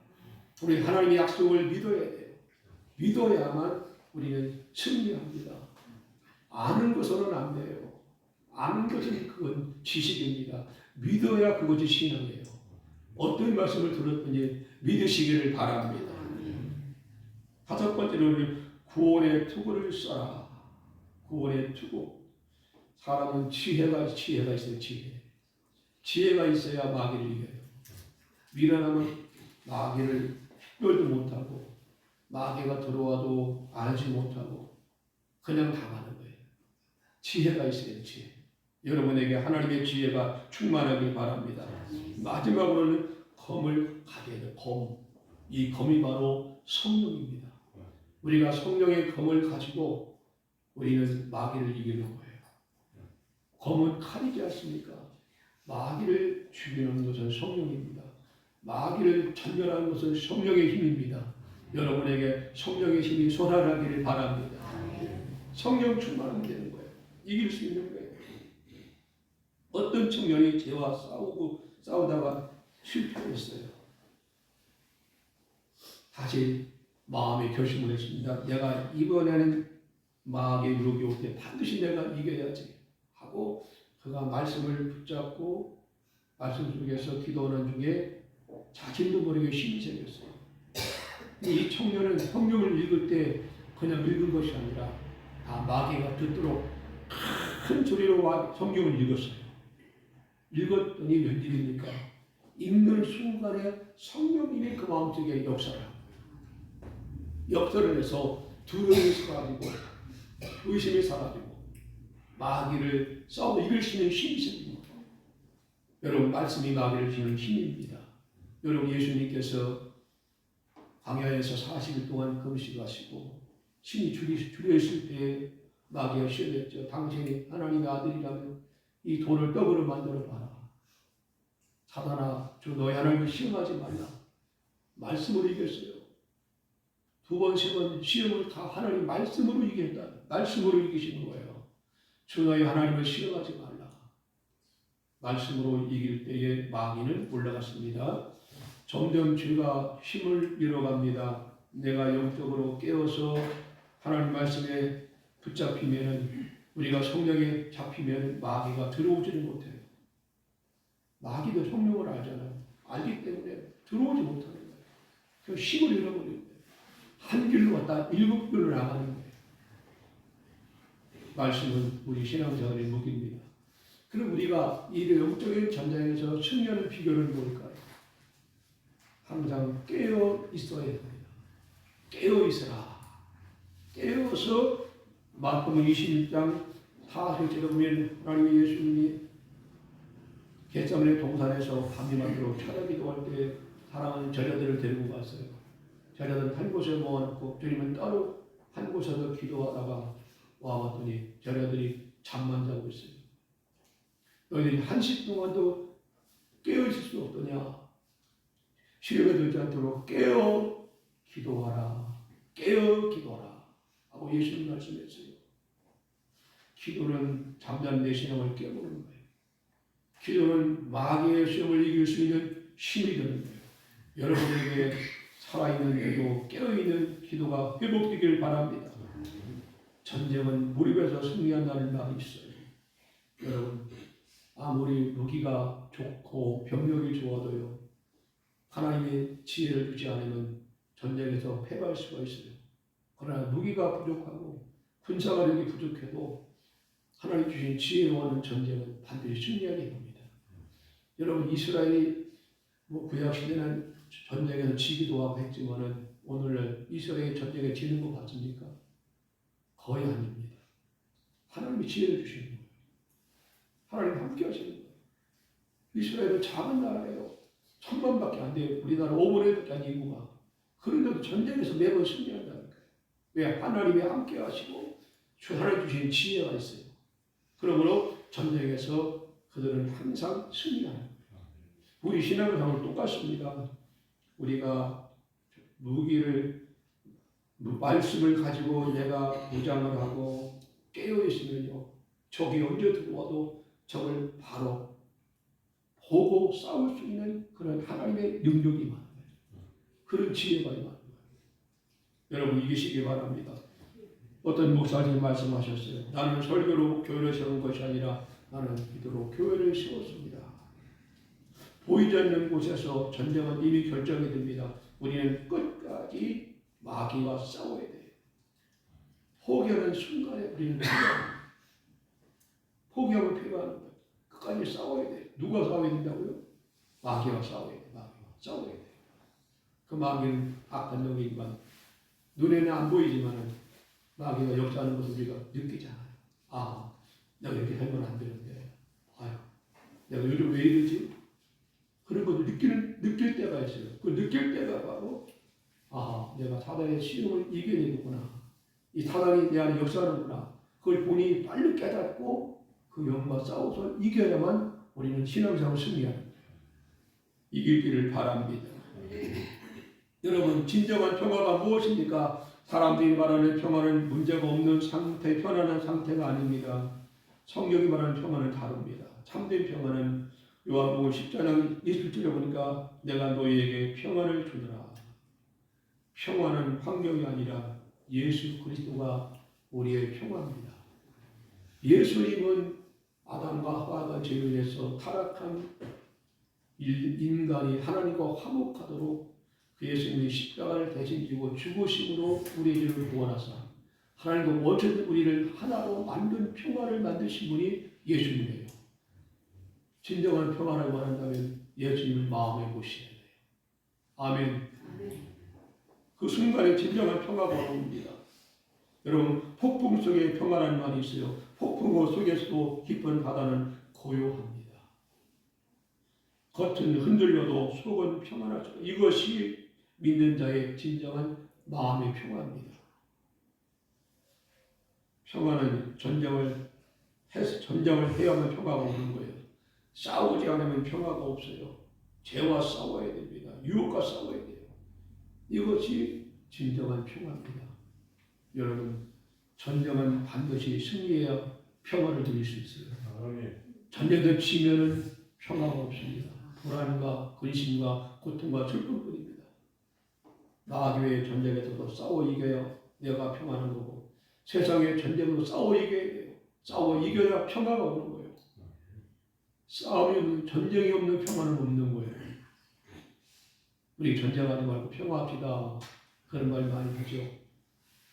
우리 하나님의 약속을 믿어야 돼요. 믿어야만 우리는 승리합니다. 아는 것으로는 안 돼요. 아는 것은 그건 지식입니다. 믿어야 그것이 신앙이에요. 어떤 말씀을 들었더니 믿으시기를 바랍니다. 다섯 번째로는 구원의 투구를 써라. 구원의 투구. 사람은 지혜가 있어요. 지혜가 있어야 마귀를 이겨요. 미련하면 마귀를 특별도 못하고 마귀가 들어와도 알지 못하고 그냥 당하는 거예요. 지혜가 있어요. 지혜. 여러분에게 하나님의 지혜가 충만하길 바랍니다. 마지막으로는 검을 가져야 돼요. 검. 이 검이 바로 성령입니다. 우리가 성령의 검을 가지고 우리는 마귀를 이기는 거예요. 검은 칼이지 않습니까? 마귀를 죽이는 것은 성령입니다. 마귀를 전멸하는 것은 성령의 힘입니다. 여러분에게 성령의 힘이 솟아나기를 바랍니다. 성령 충만하면 되는 거예요. 이길 수 있는 거예요. 어떤 청년이 죄와 싸우다가 실패했어요. 다시 마음의 결심을 했습니다. 내가 이번에는 마귀의 유혹이 올 때 반드시 내가 이겨야지 하고 그가 말씀을 붙잡고 말씀 속에서 기도하는 중에 자신도 모르게 힘이 생겼어요. 이 청년은 성경을 읽을 때 그냥 읽은 것이 아니라 다 마귀가 듣도록 큰 소리로 성경을 읽었어요. 읽었더니 웬일입니까? 읽는 순간에 성령님이 그 마음속에 역사를 합니다. 역사를 해서 두려움이 사라지고 의심이 사라지고 마귀를 싸워 이길 수 있는 힘이 생깁니다. 여러분, 말씀이 마귀를 이기는 힘입니다. 여러분, 예수님께서 광야에서 40일 동안 금식하시고 신이 줄여있을 때 마귀가 시험했죠. 당신이 하나님의 아들이라면 이 돌을 떡으로 만들어 봐라. 사단아, 주 너희 하나님을 시험하지 말라. 말씀으로 이겼어요. 두 번, 세 번 시험을 다 하나님 말씀으로 이겼다. 말씀으로 이기시는 거예요. 주 너희 하나님을 시험하지 말라. 말씀으로 이길 때에 마귀는 올라갔습니다. 점점 죄가 힘을 잃어갑니다. 내가 영적으로 깨어서 하나님 말씀에 붙잡히면 우리가 성령에 잡히면 마귀가 들어오지는 못해요. 마귀도 성령을 알잖아요. 알기 때문에 들어오지 못하는 거예요. 그 힘을 잃어버리는 거예요. 한 길로 왔다 7길로 나가는 거예요. 말씀은 우리 신앙생활의 무기입니다. 그럼 우리가 이 영적인 전쟁에서 승리하는 비결은 뭘까요? 항상 깨어 있어야 됩니다. 깨어 있으라. 깨어서 마태복음 21장 4절에 보면 하나님의 예수님이 겟세마네 동산에서 밤이 맞도록 철야 기도할 때 사랑하는 제자들을 데리고 갔어요. 제자들은 한 곳에 모아놓고 주님은 따로 한 곳에서 기도하다가 와봤더니 제자들이 잠만 자고 있어요. 너희들이 한시 동안도 깨어 있을 수 없더냐? 시험에 들지 않도록 깨어 기도하라. 깨어 기도하라 하고 예수님 말씀했어요. 기도는 잠자는 내 신앙을 깨우는 거예요. 기도는 마귀의 시험을 이길 수 있는 힘이 되는 거예요. 여러분에게 살아있는 기도, 깨어있는 기도가 회복되길 바랍니다. 전쟁은 무릎에서 승리한다는 말이 있어요. 여러분, 아무리 무기가 좋고 병력이 좋아도요, 하나님의 지혜를 주지 않으면 전쟁에서 패배할 수가 있어요. 그러나 무기가 부족하고 군사가력이 부족해도 하나님 주신 지혜로 하는 전쟁은 반드시 승리하게 됩니다. 여러분, 이스라엘이 구약시대는 전쟁에서 지기도 하고 했지만은 오늘날 이스라엘 전쟁에 지는 거 봤습니까? 거의 아닙니다. 하나님이 지혜를 주시는 거예요. 하나님 함께 하시는 거예요. 이스라엘은 작은 나라예요. 1000만밖에 안 돼요. 우리나라 5분의 1밖에 안 인구가. 그런데도 전쟁에서 매번 승리한다는 거예요. 왜? 하나님이 함께 하시고 하나님 주신 지혜가 있어요. 그러므로 전쟁에서 그들은 항상 승리하는 거예요. 우리 신앙생활은 똑같습니다. 우리가 무기를, 말씀을 가지고 내가 무장을 하고 깨어있으면요, 적이 언제 들어와도 적을 바로 보고 싸울 수 있는 그런 하나님의 능력이 많은 거예요. 그런 지혜가 많은 거예요. 여러분, 이기시기 바랍니다. 어떤 목사님이 말씀하셨어요. 나는 설교로 교회를 세운 것이 아니라 나는 기도로 교회를 세웠습니다. 보이지 않는 곳에서 전쟁은 이미 결정이 됩니다. 우리는 끝까지 마귀와 싸워야 돼요. 포기하는 순간에 우리는 포기하고 패배하는 거예요. 끝까지 싸워야 돼요. 누가 싸워야 된다고요? 마귀와 싸워야 돼요. 마귀와 싸워야 돼요. 그 마귀는 악한 영이지만 눈에는 안 보이지만 마귀가 역사하는 것을 우리가 느끼잖아요. 아, 내가 이렇게 하면 안 되는데, 아유, 내가 요즘 왜 이러지? 그런 것을 느낄 때가 있어요. 그 느낄 때가 바로, 아, 내가 사단의 시험을 이겨내는구나. 이 사단이 내 안에 역사하는구나. 그걸 본인이 빨리 깨닫고 그 영과 싸워서 이겨야만 우리는 신앙생활을 승리하는 거예요. 이길 길을 바랍니다. 여러분, 진정한 평화가 무엇입니까? 사람들이 말하는 평화는 문제가 없는 상태, 편안한 상태가 아닙니다. 성경이 말하는 평화는 다릅니다. 참된 평화는 요한복음 10장 20절에 보니까 내가 너희에게 평화를 주노라. 평화는 환경이 아니라 예수 그리스도가 우리의 평화입니다. 예수님은 아담과 하와가 죄를 해서 타락한 인간이 하나님과 화목하도록 그 예수님이 십자가를 대신 지고 죽으심으로 우리의 죄를 구원하사 하나님과 원천된 우리를 하나로 만든 평화를 만드신 분이 예수님이에요. 진정한 평화를 원한다면 예수님을 마음에 모셔야 돼요. 아멘. 그 순간에 진정한 평화가 옵니다. 여러분, 폭풍 속에 평화라는 말이 있어요. 폭풍 속에서도 깊은 바다는 고요합니다. 겉은 흔들려도 속은 평안하죠. 이것이 믿는 자의 진정한 마음의 평화입니다. 평화는 전쟁을 해야만 평화가 오는 거예요. 싸우지 않으면 평화가 없어요. 죄와 싸워야 됩니다. 유혹과 싸워야 돼요. 이것이 진정한 평화입니다. 여러분, 전쟁은 반드시 승리해야 평화를 누릴 수 있어요. 전쟁에 치면은 평화가 없습니다. 불안과 근심과 고통과 슬픔뿐입니다. 마귀의 전쟁에서도 싸워 이겨야 내가 평화는 거고, 세상의 전쟁으로 싸워 이겨야 돼요. 싸워 이겨야 평화가 오는 거예요. 싸움이 없는, 전쟁이 없는 평화는 없는 거예요. 우리 전쟁하지 말고 평화합시다. 그런 말 많이 하죠.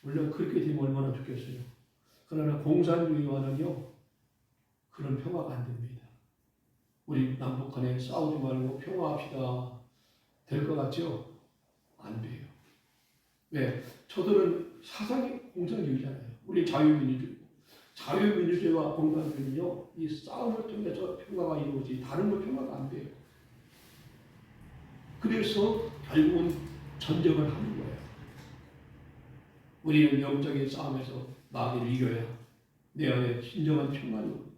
물론 그렇게 되면 얼마나 좋겠어요. 그러나 공산주의와는요, 그런 평화가 안 됩니다. 우리 남북한에 싸우지 말고 평화합시다. 될 것 같죠? 안 돼요. 네, 저들은 사상이 공산주의잖아요. 우리 자유민주주의. 자유민주주의와 공산주의는요, 이 싸움을 통해서 평화가 이루어지지 다른 건 평화가 안 돼요. 그래서 결국은 전쟁을 하는 거예요. 우리는 영적인 싸움에서 마귀를 이겨야 내 안에 진정한 평화를 오는 거예요.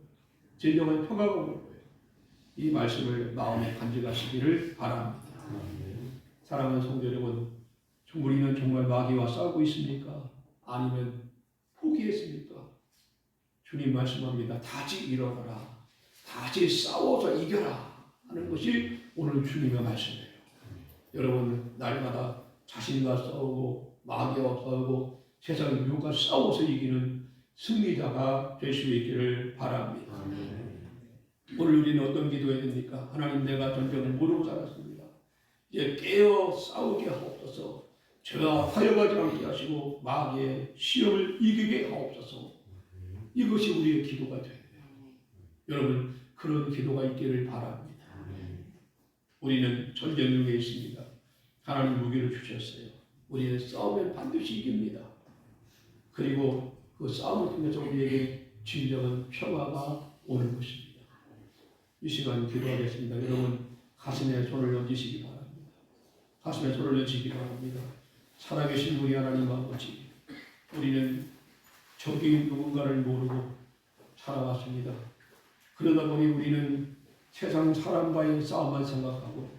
진정한 평화가 오는 거예요. 이 말씀을 마음에 간직하시기를 바랍니다. 사랑하는 성도 여러분, 우리는 정말 마귀와 싸우고 있습니까? 아니면 포기했습니까? 주님 말씀합니다. 다시 일어나라. 다시 싸워서 이겨라 하는 것이 오늘 주님의 말씀이에요. 여러분, 날마다 자신과 싸우고 마귀와 싸우고 세상의 유혹과 싸워서 이기는 승리자가 될 수 있기를 바랍니다. 오늘 우리는 어떤 기도해야 됩니까? 하나님, 내가 전쟁을 모르고 살았습니다. 이제 깨어 싸우게 하옵소서. 죄와 화역하지 않게 하시고 마귀의 시험을 이기게 하옵소서. 이것이 우리의 기도가 돼야 돼요. 여러분, 그런 기도가 있기를 바랍니다. 우리는 전쟁 중에 있습니다. 하나님 무기를 주셨어요. 우리는 싸우면 반드시 이깁니다. 그리고 그 싸움을 통해서 우리에게 진정한 평화가 오는 것입니다. 이 시간 기도하겠습니다. 여러분, 가슴에 손을 얹으시기 바랍니다. 가슴에 손을 얹으시기 바랍니다. 살아계신 우리 하나님 아버지, 우리는 적이 누군가를 모르고 살아왔습니다. 그러다 보니 우리는 세상 사람과의 싸움만 생각하고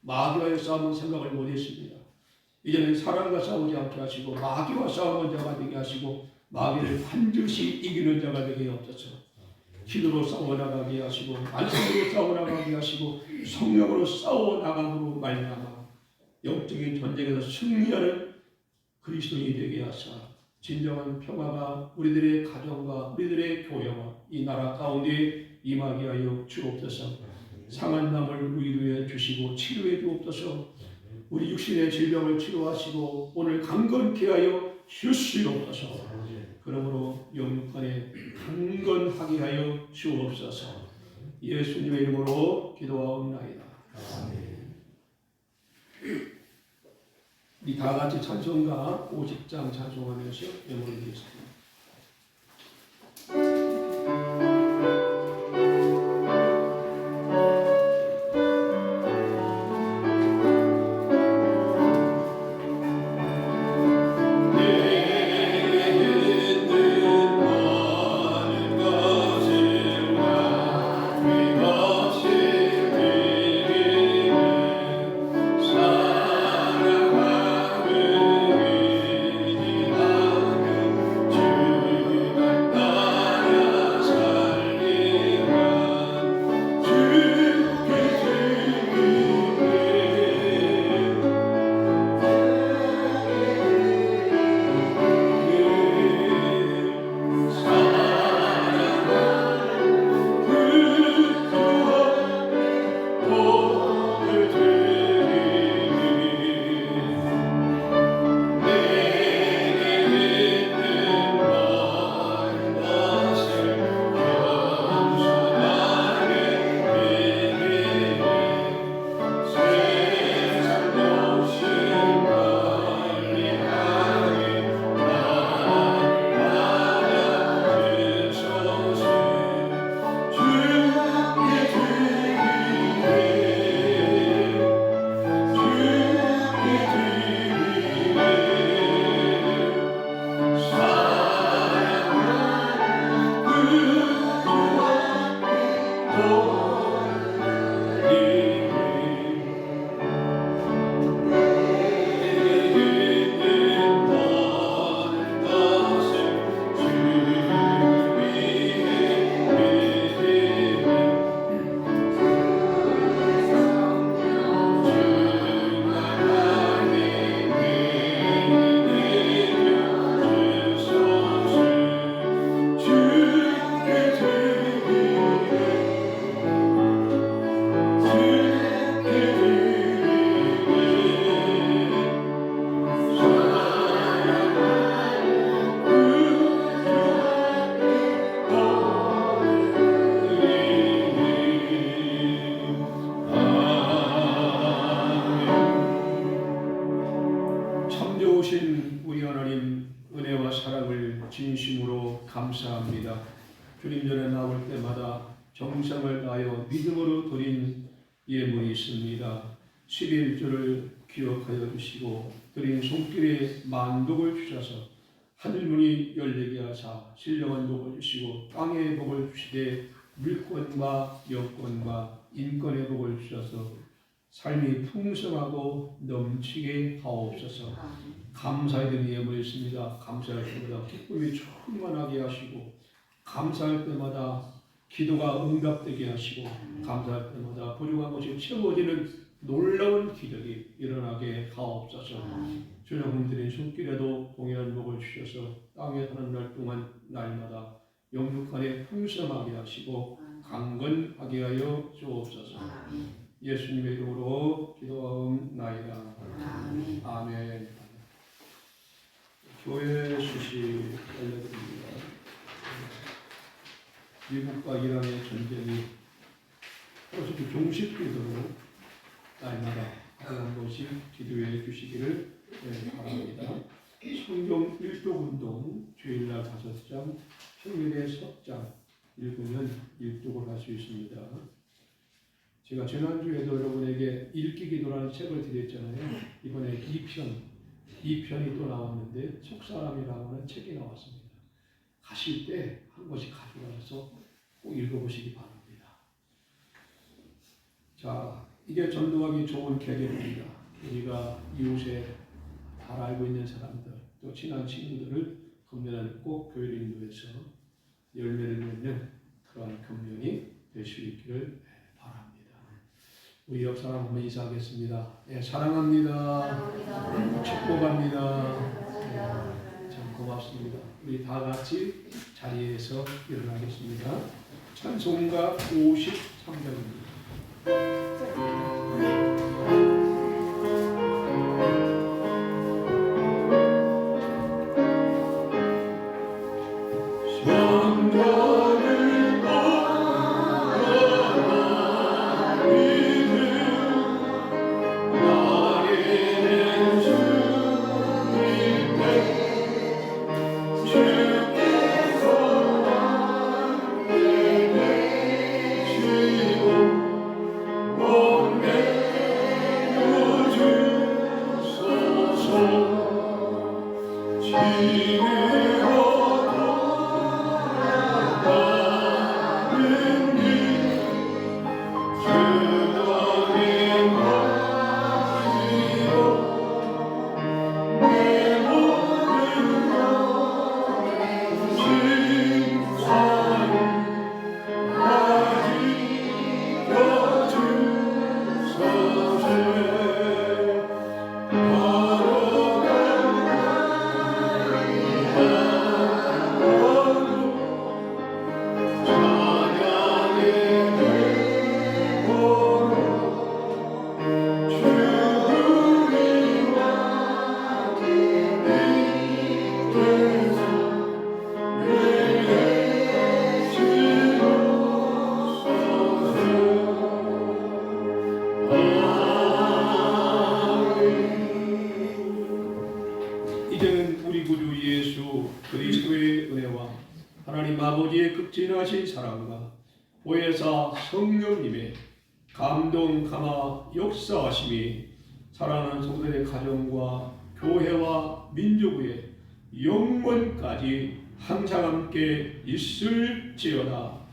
마귀와의 싸움은 생각을 못했습니다. 이제는 사람과 싸우지 않게 하시고 마귀와 싸우는 자가 되게 하시고 마귀를 반드시 이기는 자가 되게 하옵소서. 기도로 싸워나가게 하시고 말씀으로 싸워나가게 하시고 성령으로 싸워나감으로 말미암아 영적인 전쟁에서 승리하는 그리스도인이 되게 하사 진정한 평화가 우리들의 가정과 우리들의 교회와 이 나라 가운데 임하게 하여 주옵소서. 상한 남을 위로해 주시고 치료해 주옵소서. 우리 육신의 질병을 치료하시고 오늘 강건케 하여 주시옵소서. 그러므로 영육간에 강건하게 하여 주옵소서. 예수님의 이름으로 기도하옵나이다. 우리 다 같이 찬송가 50장 찬송하면서 예물을 드리겠습니다. 사랑하는 감사합니다. 주님 전에 나올 때마다 정성을 다하여 믿음으로 드린 예물이 있습니다. 11조를 기억하여 주시고 드린 손길에 만복을 주셔서 하늘문이 열리게 하사 신령한 복을 주시고 땅의 복을 주시되 물권과 여권과 인권의 복을 주셔서 삶이 풍성하고 넘치게 하옵소서. 감사의 드리는 예물이었습니다. 감사할 때마다 기쁨이 충만하게 하시고 감사할 때마다 기도가 응답되게 하시고 감사할 때마다 부족한 것이 채워지는 놀라운 기적이 일어나게 하옵소서. 주님 드린 손길에도 동일한 복을 주셔서 땅에 사는 날 동안 날마다 영육 안에 풍성하게 하시고 강건하게 하여 주옵소서. 예수님의 이름으로 기도하옵나이다. 아멘. 교회 소식 알려드립니다. 미국과 이란의 전쟁이 그것이 종식 기도로 날마다 한 번씩 기도해 주시기를 바랍니다. 성경 일독운동 주일날 5장, 평일에 석장 읽으면 일독을 할 수 있습니다. 제가 지난주에도 여러분에게 읽기 기도라는 책을 드렸잖아요. 이번에 2편이 또 나왔는데 속사람이라고 하는 책이 나왔습니다. 가실 때 한 권씩 가져가서 꼭 읽어보시기 바랍니다. 자, 이게 전도하기 좋은 계기입니다. 우리가 이웃에 잘 알고 있는 사람들, 또 친한 친구들을 금년에는 꼭 교회를 인도해서 열매를 맺는 그러한 금년이 될 수 있기를 바랍니다. 우리 옆 사람 한번 인사하겠습니다. 네, 사랑합니다. 축복합니다. 참 고맙습니다. 우리 다 같이 자리에서 일어나겠습니다. 찬송가 53장입니다. 이제는 우리 구주 예수 그리스도의 은혜와 하나님 아버지의 극진하신 사랑과 보혜사 성령님의 감동 감화 역사하심이 사랑하는 성도들의 가정과 교회와 민족의 영원까지 항상 함께 있을지어다.